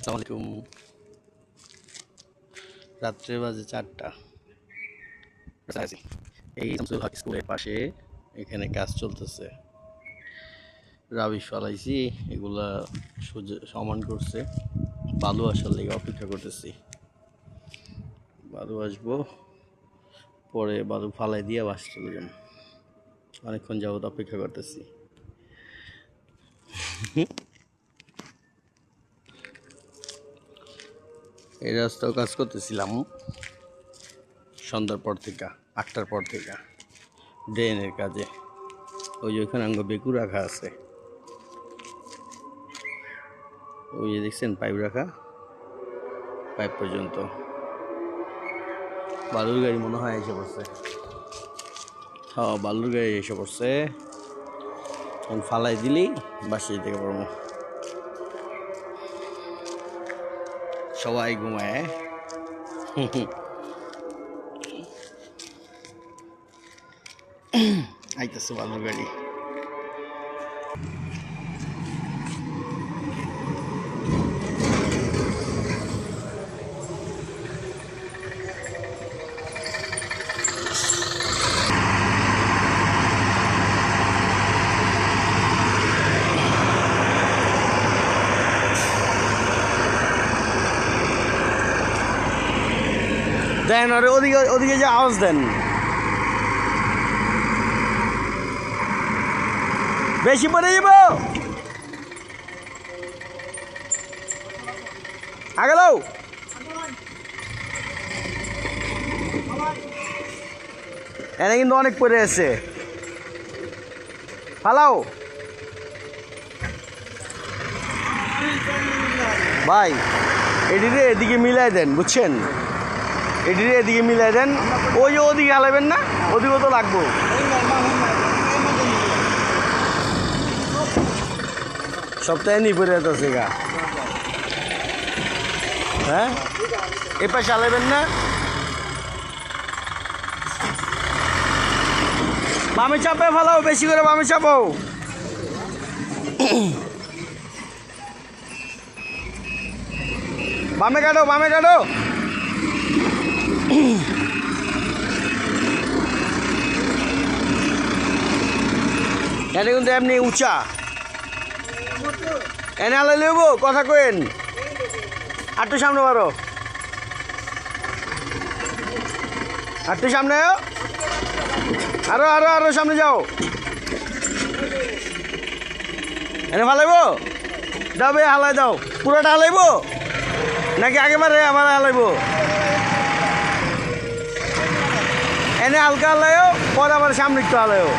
আসসালামু আলাইকুম। রাত্রে বাজে 4টা। এই শামসুল হক স্কুলের পাশে এখানে কাজ চলতেছে। রাবিশ ফালাইছি, এগুলা সমান করছে। বালু আসার লেগে অপেক্ষা করতেছি। বালু আসবো, পরে বালু ফালাই দিয়ে বাস চলে যান। অনেকক্ষণ যাবত অপেক্ষা করতেছি। এই রাস্তাও কাজ করতেছিলাম সন্ধ্যার পর থেকে, 8টার পর থেকে ড্রেনের কাজে। ওই যে ওইখানে আঙ্গ বেকু রাখা আছে, ওই যে দেখছেন পাইপ রাখা, পাইপ পর্যন্ত। বালুর গাড়ি মনে হয় এসে পড়ছে। হ্যাঁ, বালুর গাড়ি এসে পড়ছে। এখন ফালাই দিলেই বাসে যেতে পারবো। সবাই ঘুমায়। আইতেছে বালুর গাড়ি। দেন আরে ওদিকে ওদিকে যে আওয়াজ দেন, বেশি পড়ে যাব। আগে যাও। এনে কিন্তু অনেক পড়ে আছে, ফালাও ভাই। এটিরে এদিকে মিলাই দেন, বুঝছেন? এটিরে এদিকে মিলাই দেন। ওই যে ওদিকে হালাবেন না, ওদিকেও তো লাগবো। সপ্তাহে নি পরে আছে গা। হ্যাঁ, এ পাশে হালাবেন না। বামে চাপে ফেলাও, বেশি করে বামে চাপাও। বামে কাটো, বামে কাটো। এটা কিন্তু এমনি উঁচা, এনে আলো লইব। কথা কেন, আটটু সামনে বারো, আটটু সামনে, আরো আরো আরো সামনে যাও। এনে ফালাইব, যাবে হালাই দাও। পুরোটা হালাইব নাকি আগেবারে আমার হালাইব? এনে হালকা হালাইও, পরে আবার সামনে একটু হালাইও।